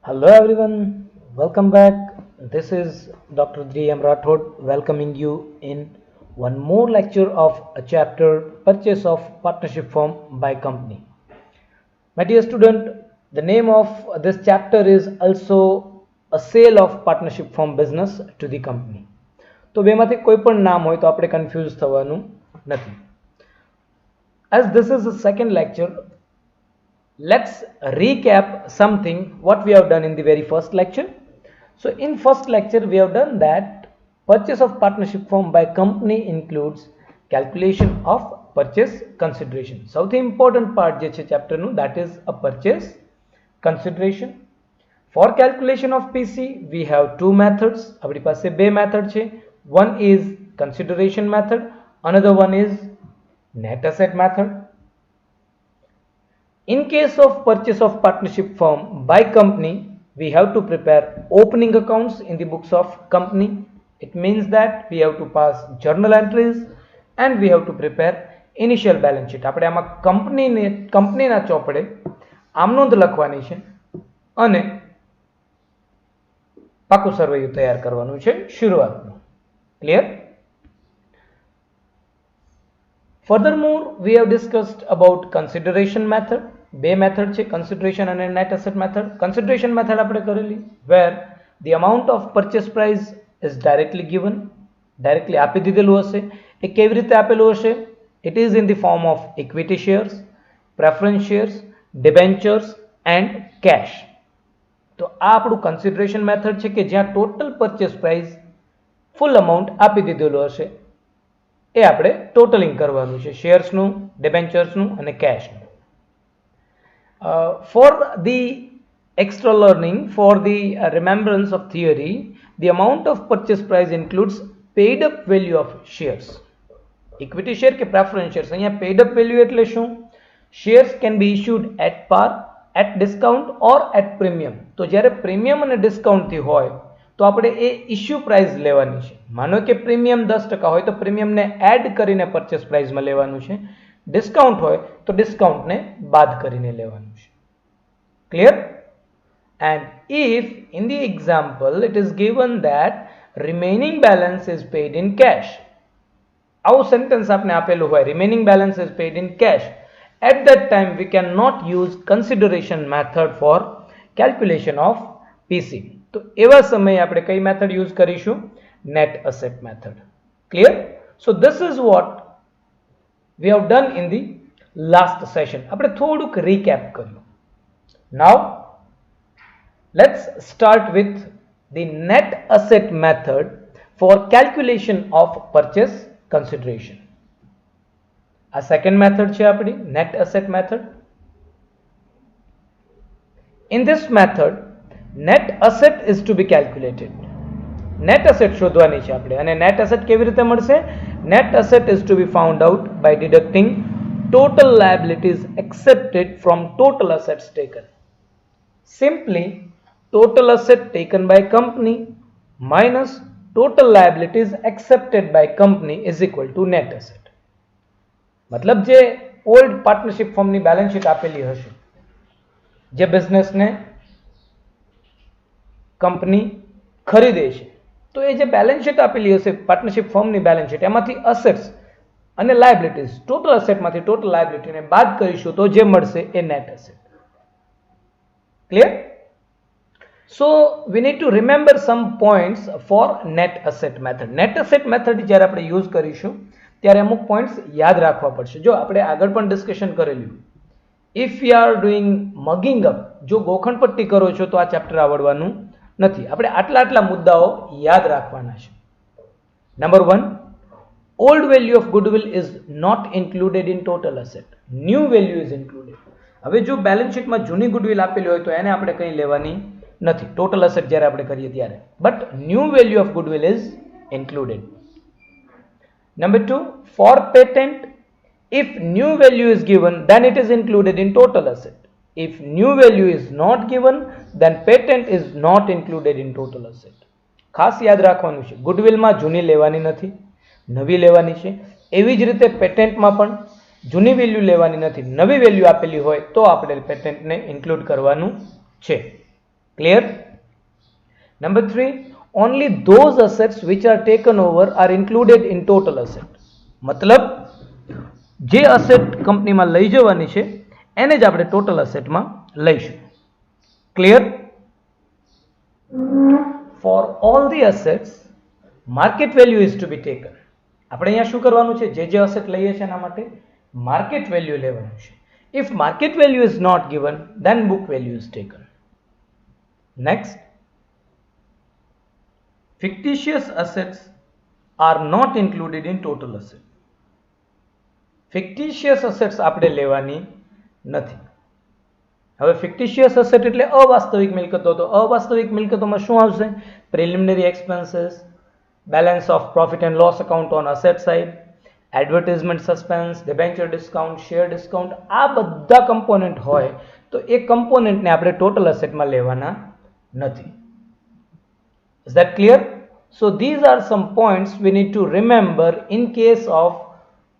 Hello everyone, welcome back. This is Dr. Dri Rathod welcoming you in one more lecture of a chapter Purchase of Partnership Firm by Company. My dear student, the name of this chapter is also a sale of partnership firm business to the company. તો બેમાંથી કોઈ પણ નામ હોય તો આપણે confuse થવાનું નથી. As this is the second lecture, let's recap something what we have done in the very first lecture. So in first lecture we have done that purchase of partnership firm by company includes calculation of purchase consideration. સૌથી important part જે છે chapter નું, that is a purchase consideration. For calculation of PC we have two methods. આપણી પાસે બે method છે. One is consideration method, another one is net asset method. In case of purchase of partnership firm by company, we have to prepare opening accounts in the books of company. It means that we have to pass journal entries and we have to prepare initial balance sheet. આપણે આમાં કંપનીના ચોપડે આમનોંધ લખવાની છે અને પાકું સરવૈયું તૈયાર કરવાનું છે શરૂઆતનું. Clear? Furthermore, we have discussed about consideration method. બે method છે, consideration અને net asset method. Consideration method આપણે કરેલી, where the amount of purchase price is directly given, directly આપી દીધેલું હશે. એ કેવી રીતે આપેલું હશે? It is in the form of equity shares, preference shares, debentures and cash. તો આ આપણું consideration method છે કે જ્યાં total purchase price full amount આપી દીધેલું હશે. એ આપણે ટોટલિંગ કરવાનું છે શેર્સનું, ડિબેન્ચર્સનું અને કેશનું. For the extra learning, for the remembrance of theory, the amount of purchase price includes paid up value of shares. Equity share કે preference shares, અહીંયા paid up value એટલે શું? Shares can be issued at par, at discount or at premium. તો જ્યારે premium અને ડિસ્કાઉન્ટથી હોય તો આપણે એ ઇશ્યુ પ્રાઇસ લેવાની છે. માનો કે પ્રીમિયમ 10% હોય તો પ્રીમિયમને એડ કરીને પરચેસ પ્રાઇસમાં લેવાનું છે. ડિસ્કાઉન્ટ હોય તો ડિસ્કાઉન્ટને બાદ કરીને લેવાનું છે. Clear? And if in the example it is given that remaining balance is paid in cash, આવું સેન્ટેન્સ આપણે આપેલું હોય, remaining balance is paid in cash, at that time we cannot use consideration method for calculation of PC. તો એવા સમયે આપણે કઈ method use કરીશું? Net asset method. Clear? So this is what we have done in the last session. આપણે થોડુંક recap કર્યું. Now let's start with the net asset method for calculation of purchase consideration. આ second method છે આપણી net asset method. In this method net asset is to be calculated. net asset શોધવાની છે આપણે. અને net asset કેવી રીતે મળશે? net asset is to be found out by deducting total liabilities accepted from total assets taken. Simply total asset taken by company minus total liabilities accepted by company is equal to net asset. મતલબ જે old partnership ફર્મની balance sheet આપેલી હશે, જે બિઝનેસને company ખરીદે છે, તો એ જે બેલેન્સ શીટ આપેલી હશે પાર્ટનરશિપ ફર્મની બેલેન્સ શીટ, એમાંથી અસેટ્સ અને લાયબિલિટીઝ, ટોટલ અસેટમાંથી ટોટલ લાયબિલિટીને બાદ કરીશું તો જે મળશે એ net asset. Clear? So we need to remember some points for net asset method. Net asset method જ્યારે આપણે યુઝ કરીશું ત્યારે અમુક પોઈન્ટ્સ યાદ રાખવા પડશે. જો આપણે આગળ પણ ડિસ્કશન કરેલું, if you are doing mugging up, જો ગોખણપટ્ટી કરો છો તો આ ચેપ્ટર આવડવાનું નથી. આપણે આટલા મુદ્દાઓ યાદ રાખવાના છે. Number 1, old value of goodwill is not included in total asset, new value is included. હવે જો બેલેન્સ શીટમાં જૂની ગુડવિલ આપેલી હોય તો એને આપણે કંઈ લેવાની નથી ટોટલ અસેટ જ્યારે આપણે કરીએ ત્યારે, but new value of goodwill is included. Number 2, for patent, if new value is given then it is included in total asset. If new value is not given then patent is not included in total asset. ખાસ યાદ રાખવાનું છે, ગુડવિલમાં જૂની લેવાની નથી, નવી લેવાની છે. એવી જ રીતે પેટેન્ટમાં પણ જૂની વેલ્યુ લેવાની નથી, નવી વેલ્યુ આપેલી હોય તો આપણે પેટેન્ટને ઇન્ક્લુડ કરવાનું છે. Clear? Number 3, only those assets which are taken over are included in total asset. મતલબ જે અસેટ કંપનીમાં લઈ જવાની છે એને જ આપણે ટોટલ અસેટમાં લઈશું. Clear? For all the assets market value is to be taken. આપણે અહીંયા શું કરવાનું છે? જે અસેટ લઈએ છીએ એના માટે માર્કેટ વેલ્યુ લેવાનું છે. If market value is not given then book value is taken. Next, fictitious assets are not included in total asset. fictitious assets આપણે લેવાની નથી. હવે fictitious asset એટલે અવાસ્તવિક મિલકતો. તો અવાસ્તવિક મિલકતોમાં શું આવશે? Preliminary expenses, balance of profit and loss account on asset side, advertisement suspense, debenture discount, share discount, આ બધા કમ્પોનન્ટ હોય તો એ કમ્પોનન્ટને આપણે ટોટલ અસેટમાં લેવાના નથી. Is that clear? So these are some points we need to remember in case of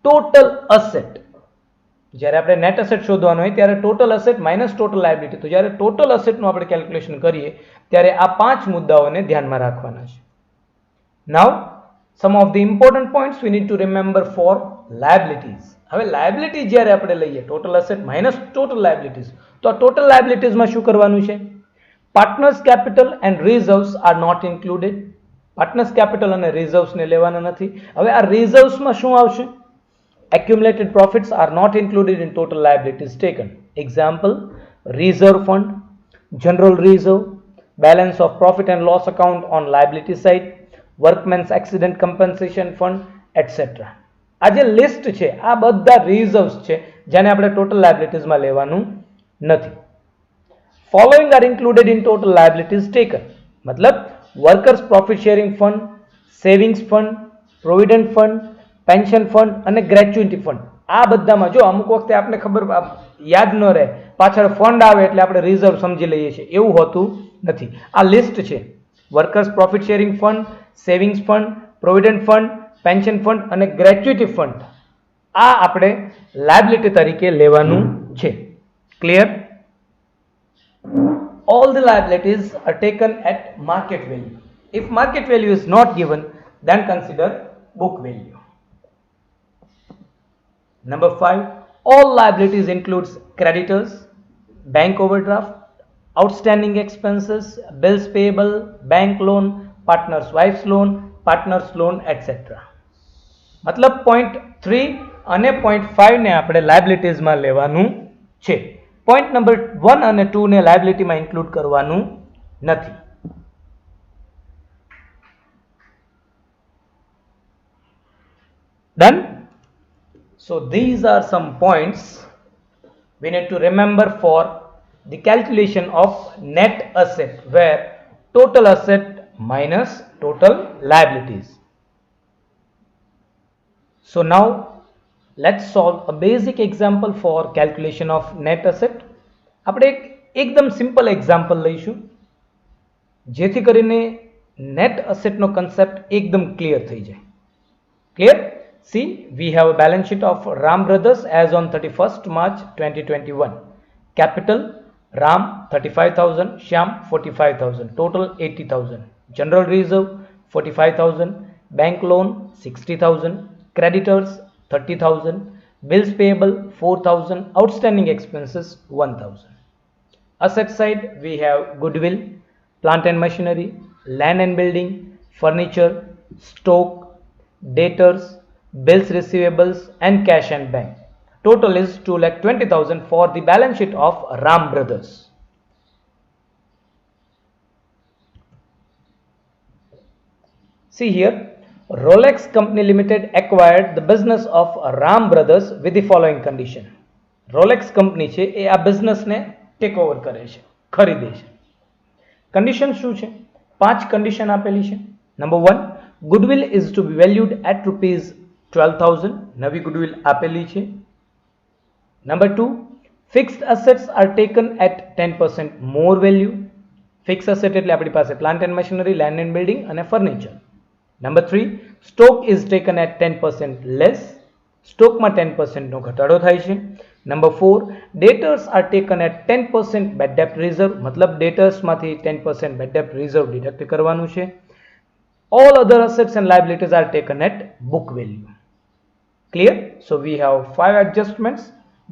total asset. જ્યારે આપણે net asset શોધવાનું હોય ત્યારે total asset minus total liability. તો જ્યારે ટોટલ અસેટનું આપણે કેલ્ક્યુલેશન કરીએ ત્યારે આ 5 મુદ્દાઓને ધ્યાનમાં રાખવાના છે. Now some of the important points we need to remember for liabilities. હવે લાયબિલિટી જ્યારે આપણે લઈએ total asset minus total liabilities, તો આ ટોટલ લાયબિલિટીઝમાં શું કરવાનું છે? Partners capital and reserves are not included. Partners capital અને રિઝર્વ્સને લેવાના નથી. હવે આ રિઝર્વ્સમાં શું આવશે? Accumulated profits are not included in total liabilities taken. Example, reserve fund, general reserve, balance of profit and loss account on liability side, workmen's accident compensation fund etcetera. આ જે લિસ્ટ છે આ બધા રિઝર્વ્સ છે જેને આપણે ટોટલ લાયબિલિટીઝમાં લેવાનું નથી. Following are included in total liabilities taken. मतलब workers profit sharing fund, savings fund, provident fund, pension fund અને ગ્રેચ્યુટી ફંડ. આ બધામાં જો અમુક વખતે આપણે ખબર યાદ ન રહે, પાછળ ફંડ આવે એટલે આપણે રિઝર્વ સમજી લઈએ છીએ, એવું હોતું નથી. આ લિસ્ટ છે. Workers profit sharing fund, savings fund, provident fund, pension fund અને ગ્રેચ્યુટી ફંડ આ આપણે લાયબિલિટી તરીકે લેવાનું છે. Clear? All the liabilities are taken at market value. If market value is not given, then consider book value. Number 5, all liabilities includes creditors, bank overdraft, outstanding expenses, bills payable, bank loan, partner's wife's loan, partner's loan, etc. મતલબ point 3 અને point 5 ને આપણે liabilitiesમાં લેવાનું છે. Point number 1 અને 2 ને લાયબિલિટીમાં include કરવાનું નથી. Done? So these are some points we need to remember for the calculation of net asset, where total asset minus total liabilities. So now let's solve a basic example for calculation of net asset. આપણે એકદમ simple example લઈશું જેથી કરીને net અસેટનો concept એકદમ clear થઈ જાય. Clear? C, we have a balance sheet of Ram brothers as on 31st March 2021. Capital Ram 35,000, Shyam 45,000, total 80,000. General reserve 45,000, bank loan 60,000, creditors 30,000, bills payable 4,000, outstanding expenses 1,000. Asset side we have goodwill, plant and machinery, land and building, furniture, stock, debtors, bills receivables and cash and bank. Total is 2,20,000 for the balance sheet of Ram Brothers. See here, Rolex Company Limited acquired the business of Ram Brothers with the following condition. Rolex Company છે એ આ બિઝનેસને take over કરે છે, ખરીદે છે. Condition શું છે? 5 condition આપેલી છે. Number 1, goodwill is to be valued at ₹12,000. નવી ગુડવિલ આપેલી છે. Number 2, fixed assets are taken at 10% more value. Fix asset એટલે આપણી પાસે plant and machinery, land and building અને furniture. Number 3, stock is taken at 10% less. સ્ટોકમાં 10% નો ઘટાડો થાય છે. Number 4, debtors are taken at 10% bad ડેપ્ટ રિઝર્વ, મતલબ ડેટર્સમાંથી 10% બેડ ડેપ્ટ રિઝર્વ ડિડક્ટ કરવાનું છે. All other assets and liabilities are taken at book value. Clear? So we have 5 adjustments.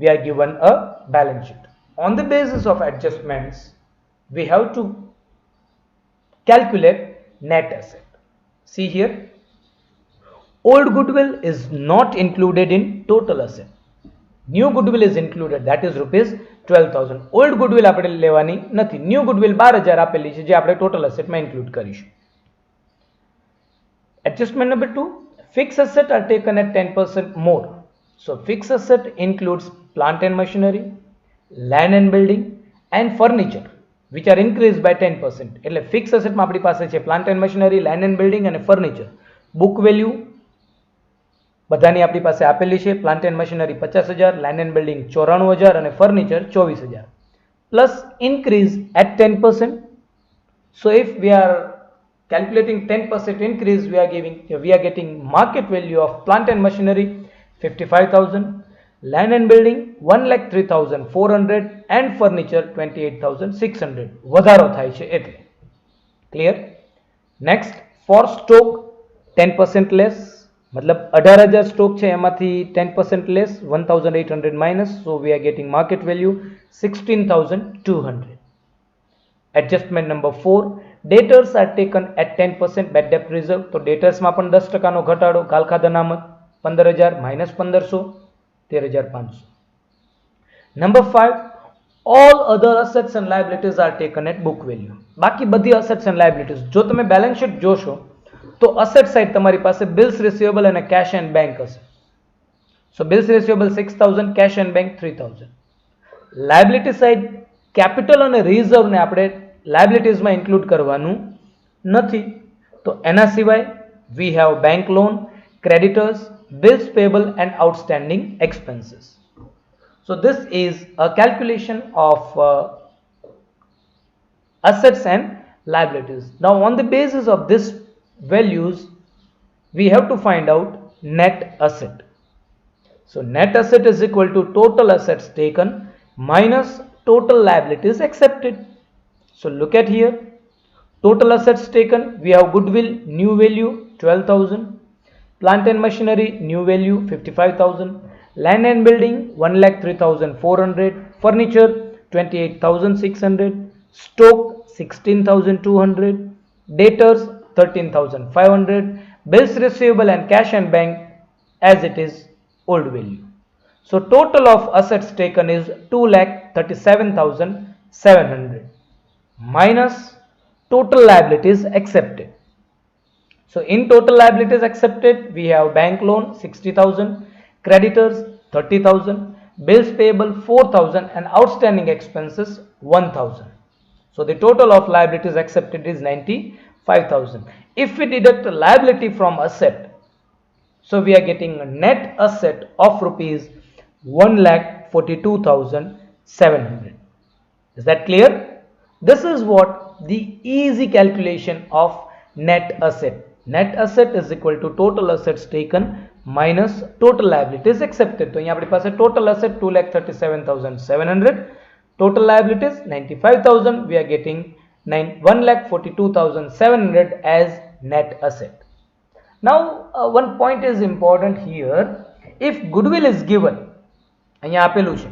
We are given a balance sheet. On the basis of adjustments, we have to calculate net asset. See here, old goodwill is not included in total asset. New goodwill is included, that is rupees 12,000. Old goodwill આપણે લેવાની નથી. New goodwill 12,000 આપેલી છે જે આપણે total asset માં include કરીશું. Adjustment number 2, fixed asset are taken at 10% more. So fixed asset includes plant and machinery, land and building and furniture which are increased by 10%. એટલે fixed asset માં આપણી પાસે છે plant and machinery, land and building અને furniture. Book value બધાની આપણી પાસે આપેલી છે. plant and machinery 50,000, land and building 94,000 અને furniture 24,000 plus increase at 10%. So if we are calculating 10% increase, we are getting market value of plant and machinery 55,000, land and building 1,03,400 and furniture 28,600 વધારો થાય છે એટલે. Clear? Next, for stock 10% less, मतलब 18,000 stock છે એમાંથી 10% less 1,800 minus, so we are getting market value 16,200. Adjustment number 4, debtors are taken at 10% bad debt reserve. તો debtors માં પણ 10% નો ઘટાડો. કાલખાદ અનામત 15,000 minus 1,500 13,500. Number 5, all other assets and liabilities are taken at book value. બાકી બધી assets and liabilities જો તમે balance sheet જોશો તો asset side તમારી પાસે bills receivable અને cash and bank હશે. So bills receivable 6,000, cash and bank 3,000. Liability side capital અને reserve ને આપણે liabilities માં include કરવાનું નથી. તો એના સિવાય we have bank loan, creditors, bills payable and outstanding expenses. So this is a calculation of assets and liabilities. Now on the basis of this values, we have to find out net asset. So net asset is equal to total assets taken minus total liabilities accepted. So look at here, total assets taken, we have goodwill new value 12,000, plant and machinery new value 55,000, land and building 1,03,400, furniture 28,600, stock 16,200, debtors 13,500, bills receivable and cash and bank as it is old value. So total of assets taken is 2,37,700 minus total liabilities accepted. So in total liabilities accepted, we have bank loan 60,000, creditors 30,000, bills payable 4,000 and outstanding expenses 1,000. So the total of liabilities accepted is 95,000. If we deduct liability from asset, so we are getting a net asset of rupees 1,42,700. Is that clear? This is what the easy calculation of net asset. Net asset is equal to total assets taken minus total liabilities accepted. તો અહીંયા આપણી પાસે total asset 2,37,700, total liabilities 95,000. We are getting 1,42,700 as net asset. Now one point is important here. If goodwill is given, અહીંયા આપેલું છે,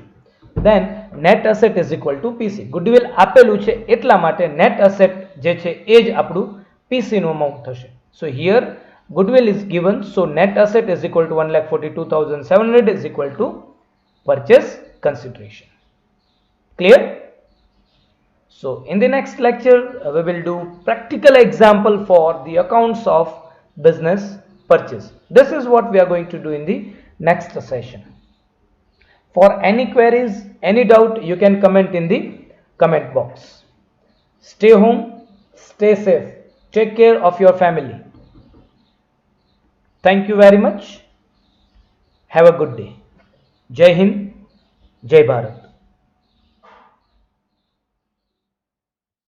then net asset is equal to PC. Goodwill આપેલું છે એટલા માટે net asset જે છે એ જ આપણું PC નું amount થશે. So here goodwill is given, so net asset is equal to 1,42,700 is equal to purchase consideration. Clear? So in the next lecture we will do practical example for the accounts of business purchase. This is what we are going to do in the next session. For any queries, any doubt, you can comment in the comment box. Stay home, stay safe, take care of your family. Thank you very much. Have a good day. Jai Hind, Jai Bharat.